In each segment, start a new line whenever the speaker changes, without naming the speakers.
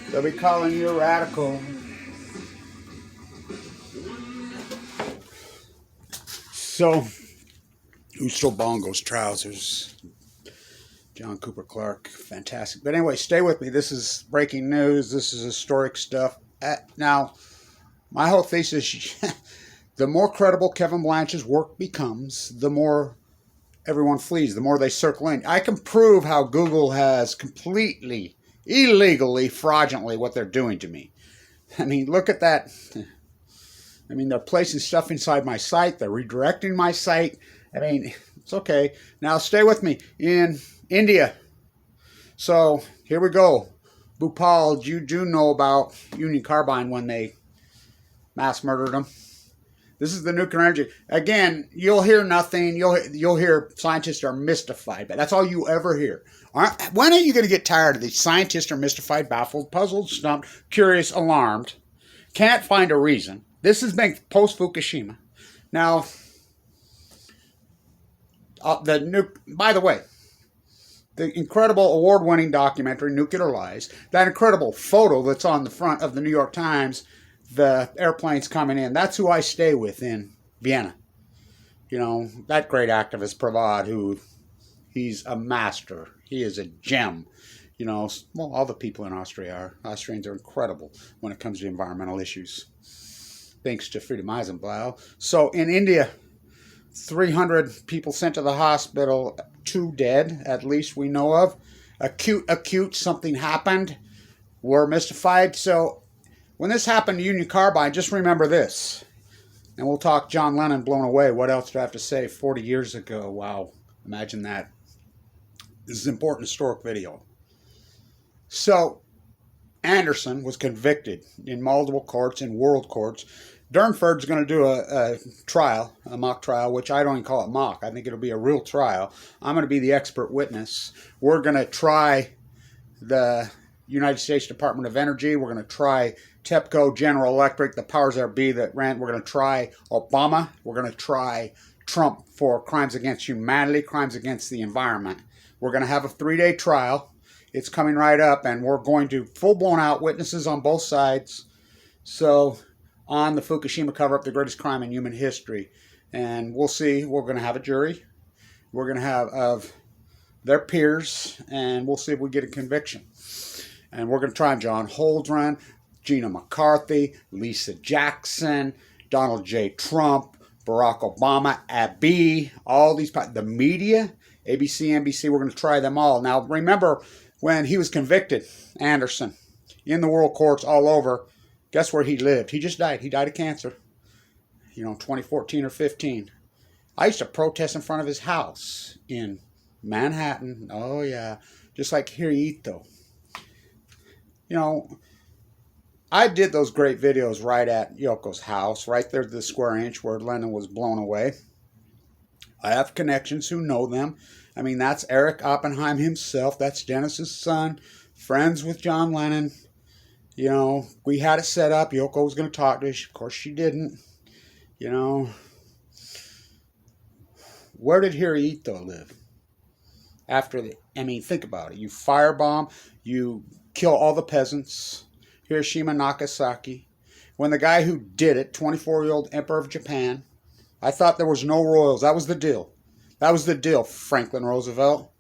They'll be calling you a radical. So, who stole Bongo's trousers? John Cooper Clarke, fantastic. But anyway, stay with me. This is breaking news. This is historic stuff. Now, my whole thesis, the more credible Kevin Blanch's work becomes, the more everyone flees, the more they circle in. I can prove how Google has completely, illegally, fraudulently what they're doing to me. I mean, look at that. I mean, they're placing stuff inside my site. They're redirecting my site. I mean, it's okay. Now, stay with me. In India. So, here we go. Bhopal, you do know about Union Carbine when they mass murdered them. This is the nuclear energy. Again, you'll hear nothing. You'll hear scientists are mystified. But that's all you ever hear. When are you going to get tired of these scientists are mystified, baffled, puzzled, stumped, curious, alarmed, can't find a reason? This has been post-Fukushima. Now, by the way, the incredible award-winning documentary, Nuclear Lies, that incredible photo that's on the front of the New York Times, the airplanes coming in, that's who I stay with in Vienna. You know, that great activist, Pravad, who, he's a master. He is a gem. You know, well, all the people in Austria are. Austrians are incredible when it comes to environmental issues. Thanks to Frieda Meisenblau. So in India, 300 people sent to the hospital, 2 dead, at least we know of. Acute, something happened. We're mystified. So when this happened to Union Carbine, just remember this. And we'll talk John Lennon blown away. What else do I have to say? 40 years ago. Wow. Imagine that. This is an important historic video. So Anderson was convicted in multiple courts, in world courts. Durnford's going to do a trial, a mock trial, which I don't even call it mock. I think it'll be a real trial. I'm going to be the expert witness. We're going to try the United States Department of Energy. We're going to try TEPCO, General Electric, the powers that be that ran. We're going to try Obama. We're going to try Trump for crimes against humanity, crimes against the environment. We're going to have a 3-day trial. It's coming right up, and we're going to full-blown out witnesses on both sides. So on the Fukushima cover-up, the greatest crime in human history. And we'll see. We're going to have a jury. We're going to have of their peers, and we'll see if we get a conviction. And we're going to try John Holdren, Gina McCarthy, Lisa Jackson, Donald J. Trump, Barack Obama, Abiy, all these, the media, ABC, NBC, we're going to try them all. Now, remember when he was convicted, Anderson, in the world courts all over, guess where he lived? He just died. He died of cancer, 2014 or 15. I used to protest in front of his house in Manhattan. Oh, yeah. Just like Hirohito. I did those great videos right at Yoko's house, right there at the square inch where Lennon was blown away. I have connections who know them. I mean, that's Eric Oppenheim himself. That's Dennis's son, friends with John Lennon. We had it set up. Yoko was going to talk to us. Of course, she didn't. Where did Hirohito live? Think about it. You firebomb, you kill all the peasants. Hiroshima, Nagasaki. When the guy who did it, 24-year-old Emperor of Japan, I thought there was no royals. That was the deal. That was the deal, Franklin Roosevelt.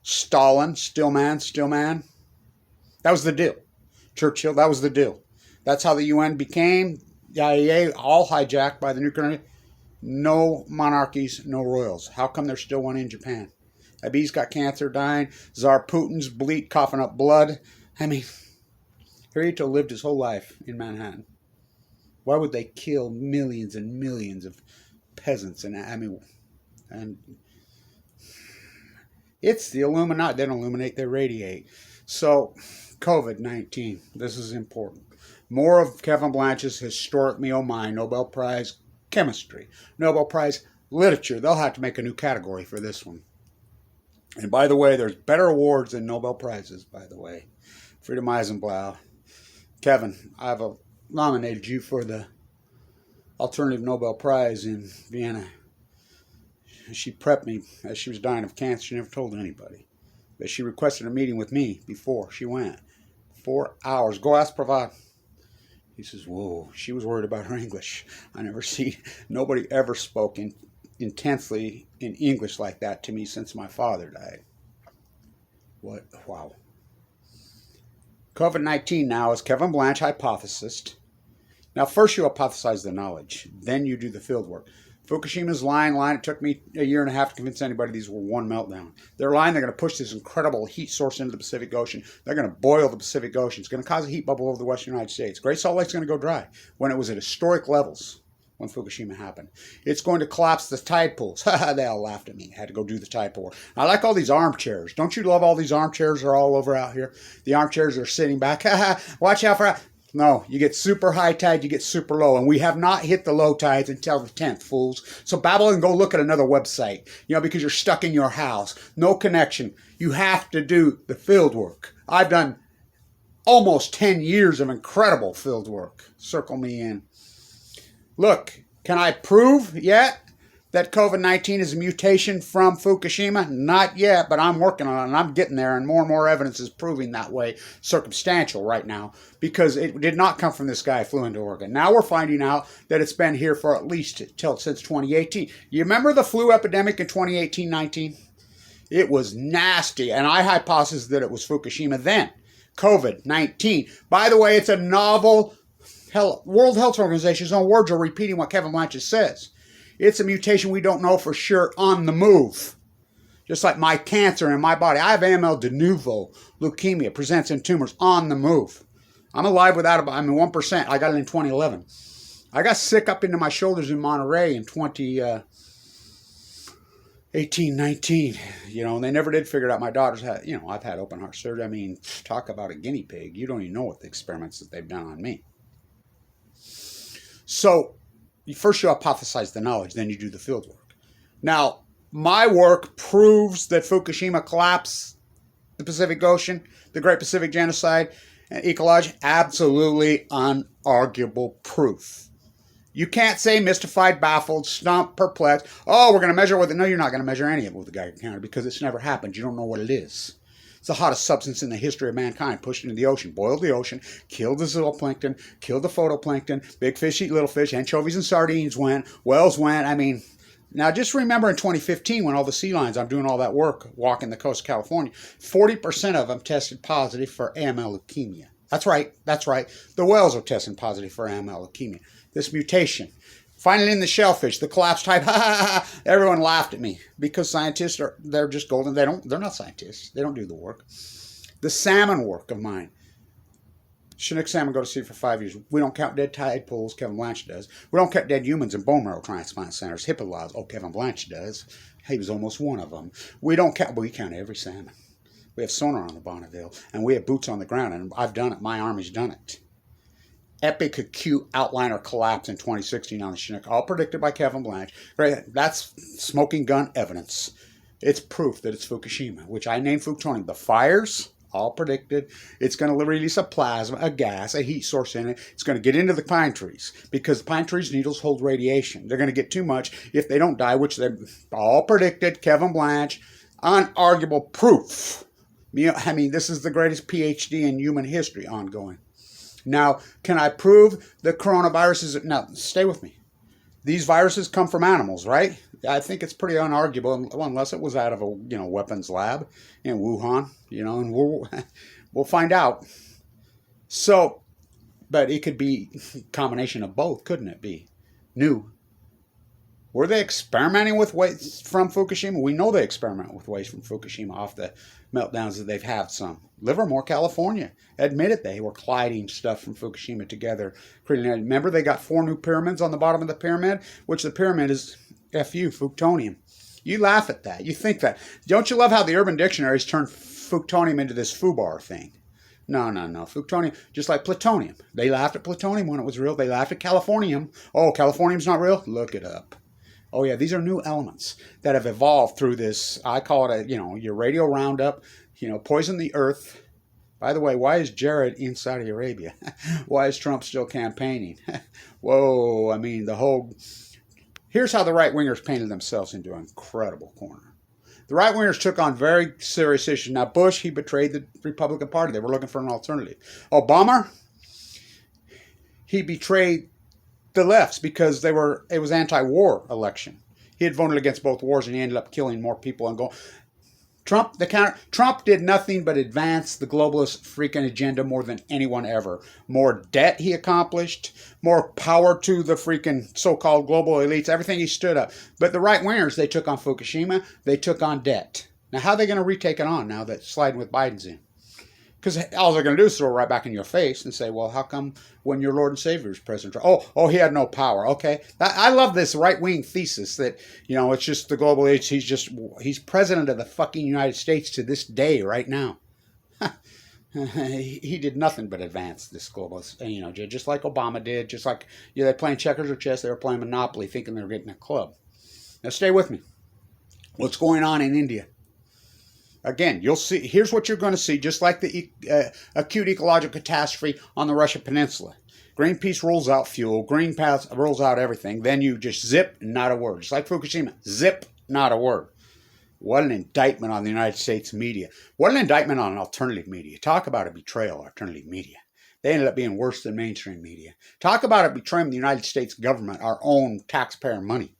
Stalin, still man. That was the deal. Churchill, that was the deal. That's how the UN became. IAEA, all hijacked by the nuclear. No monarchies, no royals. How come there's still one in Japan? Abiy's got cancer, dying. Tsar Putin's coughing up blood. Hirohito lived his whole life in Manhattan. Why would they kill millions and millions of peasants? And it's the Illuminati. They don't illuminate, they radiate. So, COVID-19. This is important. More of Kevin Blanch's historic Me Oh My, Nobel Prize Chemistry, Nobel Prize Literature. They'll have to make a new category for this one. And by the way, there's better awards than Nobel Prizes, by the way. Frieda Meisenblau. Kevin, I've nominated you for the Alternative Nobel Prize in Vienna. She prepped me as she was dying of cancer. She never told anybody. But she requested a meeting with me before she went. 4 hours. Go ask Pravat. He says, whoa, she was worried about her English. I never see, nobody ever spoke intensely in English like that to me since my father died. What? Wow. COVID-19 now is Kevin Blanche hypothesized. Now, first you hypothesize the knowledge, then you do the field work. Fukushima's lying. It took me a year and a half to convince anybody these were one meltdown. They're lying. They're going to push this incredible heat source into the Pacific Ocean. They're going to boil the Pacific Ocean. It's going to cause a heat bubble over the western United States. Great Salt Lake's going to go dry when it was at historic levels when Fukushima happened. It's going to collapse the tide pools. They all laughed at me. I had to go do the tide pool. I like all these armchairs. Don't you love all these armchairs are all over out here? The armchairs are sitting back. Watch out for... No, you get super high tide, you get super low, and we have not hit the low tides until the 10th, fools. So babble and go look at another website, because you're stuck in your house. No connection. You have to do the field work. I've done almost 10 years of incredible field work. Circle me in. Look, can I prove yet that COVID-19 is a mutation from Fukushima? Not yet, but I'm working on it, and I'm getting there, and more evidence is proving that way, circumstantial right now, because it did not come from this guy who flew into Oregon. Now we're finding out that it's been here for at least since 2018. You remember the flu epidemic in 2018-19? It was nasty, and I hypothesized that it was Fukushima then. COVID-19. By the way, it's a novel, World Health Organization's own words are repeating what Kevin Blanche says. It's a mutation we don't know for sure on the move. Just like my cancer in my body. I have AML de novo leukemia, presents in tumors on the move. I'm alive without 1%. I got it in 2011. I got sick up into my shoulders in Monterey in 2018-19. And they never did figure it out. My daughter's had, I've had open heart surgery. Talk about a guinea pig. You don't even know what the experiments that they've done on me. So, first you hypothesize the knowledge, then you do the field work. Now, my work proves that Fukushima collapsed the Pacific Ocean, the Great Pacific Genocide, and ecology. Absolutely unarguable proof. You can't say mystified, baffled, stumped, perplexed. Oh, we're going to measure with it. No, you're not going to measure any of it with the Geiger counter because it's never happened. You don't know what it is. It's the hottest substance in the history of mankind, pushed into the ocean, boiled the ocean, killed the zooplankton, killed the photoplankton, big fish eat little fish, anchovies and sardines went, whales went. Now just remember in 2015 when all the sea lions, I'm doing all that work, walking the coast of California, 40% of them tested positive for AML leukemia. That's right. The whales are testing positive for AML leukemia. This mutation. Finally, in the shellfish, the collapse type, everyone laughed at me because scientists they're just golden. They're not scientists. They don't do the work. The salmon work of mine. Chinook salmon go to sea for 5 years. We don't count dead tide pools. Kevin Blanche does. We don't count dead humans in bone marrow transplant centers. HIPAA laws. Oh, Kevin Blanche does. He was almost one of them. We count every salmon. We have sonar on the Bonneville, and we have boots on the ground, and I've done it. My army's done it. Epic acute outliner collapse in 2016 on the Chinook, all predicted by Kevin Blanche. That's smoking gun evidence. It's proof that it's Fukushima, which I named Fukushima. The fires, all predicted. It's going to release a plasma, a gas, a heat source in it. It's going to get into the pine trees because the pine trees' needles hold radiation. They're going to get too much if they don't die, which they all predicted. Kevin Blanche, unarguable proof. This is the greatest PhD in human history ongoing. Now, can I prove the coronavirus is... Now, stay with me. These viruses come from animals, right? I think it's pretty unarguable, unless it was out of a weapons lab in Wuhan, and we'll find out. So, but it could be a combination of both, couldn't it be? New. Were they experimenting with waste from Fukushima? We know they experiment with waste from Fukushima off the meltdowns that they've had some. Livermore, California, admitted they were colliding stuff from Fukushima together. Remember, they got 4 new pyramids on the bottom of the pyramid, which the pyramid is FU, Fuktonium. You laugh at that. You think that. Don't you love how the Urban Dictionaries turned Fuktonium into this FUBAR thing? No. Fuktonium, just like plutonium. They laughed at plutonium when it was real. They laughed at californium. Oh, californium's not real? Look it up. Oh, yeah, these are new elements that have evolved through this. I call it your radio roundup, poison the earth. By the way, why is Jared in Saudi Arabia? Why is Trump still campaigning? Whoa, here's how the right-wingers painted themselves into an incredible corner. The right-wingers took on very serious issues. Now, Bush, he betrayed the Republican Party. They were looking for an alternative. Obama, he betrayed the lefts because it was anti-war election. He had voted against both wars, and he ended up killing more people and go. Trump did nothing but advance the globalist freaking agenda more than anyone ever. More debt he accomplished, more power to the freaking so-called global elites, everything he stood up. But the right-wingers, they took on Fukushima, they took on debt. Now, how are they going to retake it on now that sliding with Biden's in? Because all they're going to do is throw it right back in your face and say, well, how come when your Lord and Savior is President Trump? Oh, he had no power. Okay. I love this right-wing thesis that, it's just the global age. He's president of the fucking United States to this day right now. He did nothing but advance this global, just like Obama did, just like, they're playing checkers or chess. They were playing Monopoly thinking they were getting a club. Now, stay with me. What's going on in India? Again, you'll see, here's what you're going to see, just like the acute ecological catastrophe on the Russian Peninsula. Greenpeace rolls out fuel, Greenpeace rolls out everything, then you just zip, not a word. Just like Fukushima, zip, not a word. What an indictment on the United States media. What an indictment on alternative media. Talk about a betrayal, alternative media. They ended up being worse than mainstream media. Talk about it betraying the United States government, our own taxpayer money.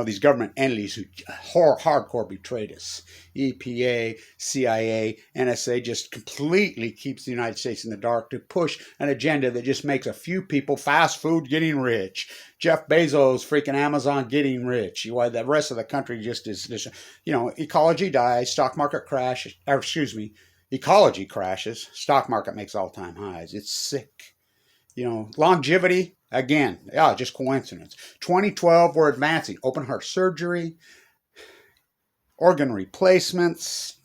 These government entities who hardcore betrayed us. EPA, CIA, NSA just completely keeps the United States in the dark to push an agenda that just makes a few people fast food getting rich. Jeff Bezos, freaking Amazon getting rich. While the rest of the country just is, ecology dies, stock market crash, ecology crashes, stock market makes all-time highs. It's sick. Longevity, again, just coincidence. 2012, we're advancing. Open heart surgery, organ replacements,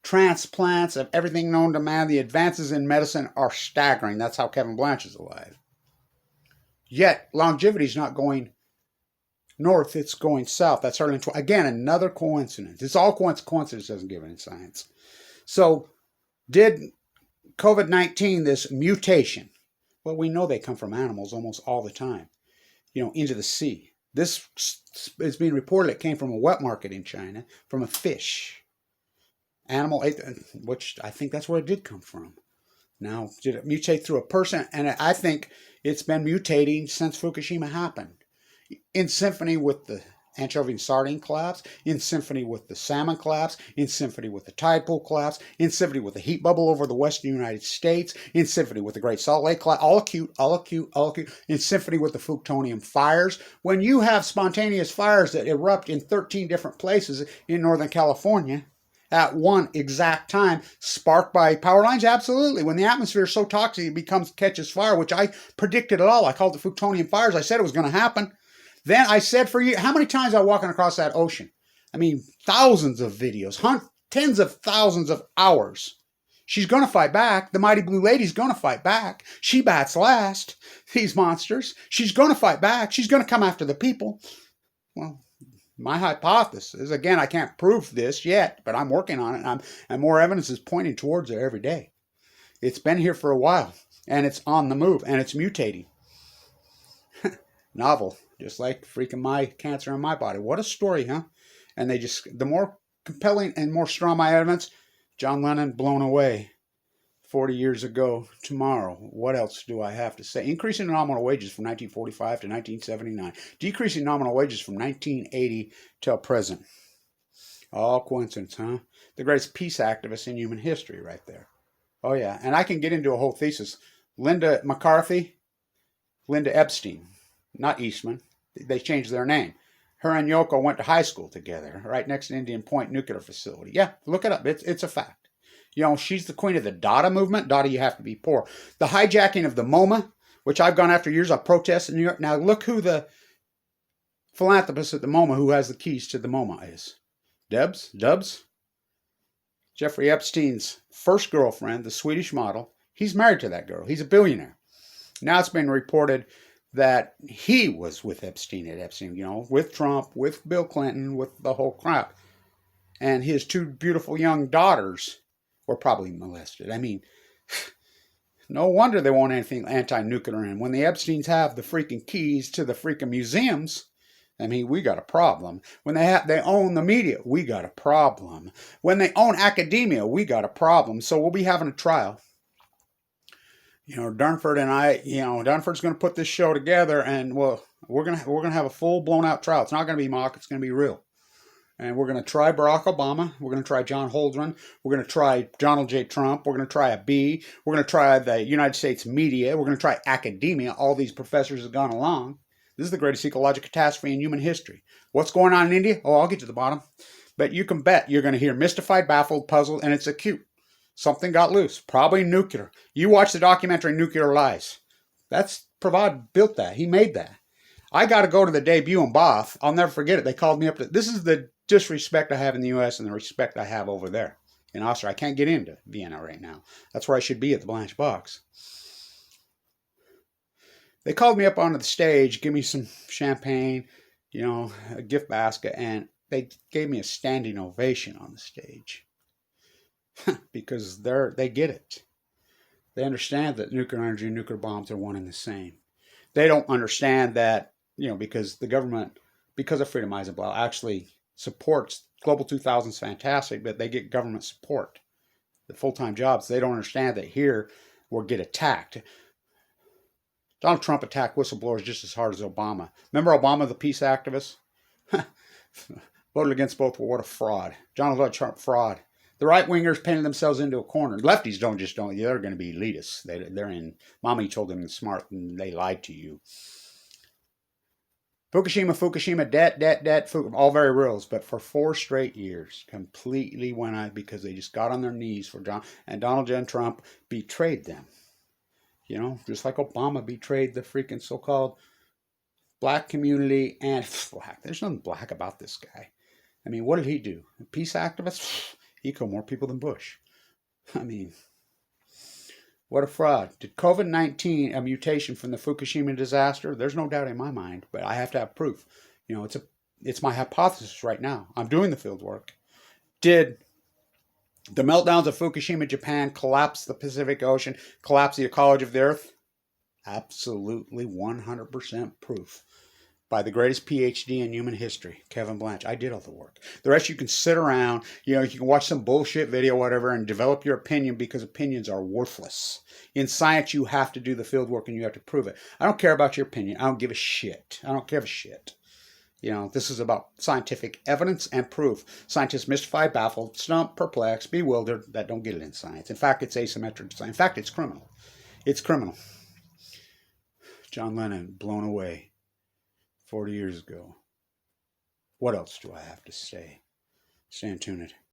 transplants, of everything known to man. The advances in medicine are staggering. That's how Kevin Blanch is alive. Yet, longevity is not going north, it's going south. That's certainly, again, another coincidence. It's all coincidence doesn't give any science. So, did COVID-19, this mutation, well, we know they come from animals almost all the time, into the sea. This is being reported it came from a wet market in China, from a fish. Animal ate, which I think that's where it did come from. Now, did it mutate through a person? And I think it's been mutating since Fukushima happened. In symphony with the anchovy and sardine collapse, in symphony with the salmon collapse, in symphony with the tide pool collapse, in symphony with the heat bubble over the western United States, in symphony with the Great Salt Lake collapse, all acute, in symphony with the plutonium fires. When you have spontaneous fires that erupt in 13 different places in Northern California at one exact time, sparked by power lines, absolutely. When the atmosphere is so toxic, it catches fire, which I predicted it all. I called it plutonium fires. I said it was going to happen. Then I said for you, how many times I walking across that ocean? I mean, thousands of videos, tens of thousands of hours. She's going to fight back. The mighty blue lady's going to fight back. She bats last, these monsters. She's going to fight back. She's going to come after the people. Well, my hypothesis, again, I can't prove this yet, but I'm working on it, and more evidence is pointing towards it every day. It's been here for a while, and it's on the move, and it's mutating. Novel. Just like freaking my cancer in my body. What a story, huh? And the more compelling and more strong my evidence, John Lennon blown away 40 years ago tomorrow. What else do I have to say? Increasing nominal wages from 1945 to 1979. Decreasing nominal wages from 1980 till present. All coincidence, huh? The greatest peace activist in human history right there. Oh, yeah. And I can get into a whole thesis. Linda Epstein. Not Eastman. They changed their name. Her and Yoko went to high school together, right next to Indian Point nuclear facility. Yeah, look it up. It's a fact. She's the queen of the Dada movement. Dada, you have to be poor. The hijacking of the MoMA, which I've gone after years. I've protested in New York. Now look who the philanthropist at the MoMA who has the keys to the MoMA is. Dubs? Jeffrey Epstein's first girlfriend, the Swedish model. He's married to that girl. He's a billionaire. Now it's been reported that he was with Epstein, with Trump, with Bill Clinton, with the whole crap. And his two beautiful young daughters were probably molested. I mean, no wonder they want anything anti-nuclear in. When the Epsteins have the freaking keys to the freaking museums, I mean, we got a problem. When they own the media, we got a problem. When they own academia, we got a problem. So we'll be having a trial. Dunford and I, Dunford's going to put this show together, and we're gonna have a full blown out trial. It's not going to be mock. It's going to be real. And we're going to try Barack Obama. We're going to try John Holdren. We're going to try Donald J. Trump. We're going to try a B. We're going to try the United States media. We're going to try academia. All these professors have gone along. This is the greatest ecological catastrophe in human history. What's going on in India? Oh, I'll get to the bottom. But you can bet you're going to hear mystified, baffled, puzzled, and it's acute. Something got loose. Probably nuclear. You watch the documentary Nuclear Lies. That's Pravad built that. He made that. I got to go to the debut in Bath. I'll never forget it. They called me up. This is the disrespect I have in the U.S. and the respect I have over there in Austria. I can't get into Vienna right now. That's where I should be at the Blanche Box. They called me up onto the stage, give me some champagne, a gift basket, and they gave me a standing ovation on the stage because they get it. They understand that nuclear energy and nuclear bombs are one and the same. They don't understand that, because the government, because of Freedom Eisenblau, actually supports Global 2000 is fantastic, but they get government support. The full-time jobs, they don't understand that here we'll get attacked. Donald Trump attacked whistleblowers just as hard as Obama. Remember Obama, the peace activist? Voted against both. What a fraud. Donald Trump, fraud. The right-wingers painted themselves into a corner. Lefties don't. They're going to be elitists. They're in, mommy told them it's smart and they lied to you. Fukushima, debt, all very real, but for 4 straight years, completely went out because they just got on their knees for Donald J. Trump betrayed them. Just like Obama betrayed the freaking so-called black community and black. There's nothing black about this guy. I mean, what did he do? A peace activist? He killed more people than Bush. I mean, what a fraud. Did COVID-19, a mutation from the Fukushima disaster? There's no doubt in my mind, but I have to have proof. It's my hypothesis right now. I'm doing the field work. Did the meltdowns of Fukushima, Japan, collapse the Pacific Ocean, collapse the ecology of the Earth? Absolutely 100% proof. By the greatest PhD in human history, Kevin Blanch. I did all the work. The rest you can sit around, you can watch some bullshit video, whatever, and develop your opinion because opinions are worthless. In science, you have to do the field work and you have to prove it. I don't care about your opinion. I don't give a shit. I don't give a shit. This is about scientific evidence and proof. Scientists mystify, baffled, stumped, perplexed, bewildered, that don't get it in science. In fact, it's asymmetric science. In fact, it's criminal. It's criminal. John Lennon, blown away 40 years ago. What else do I have to say? Stay tuned.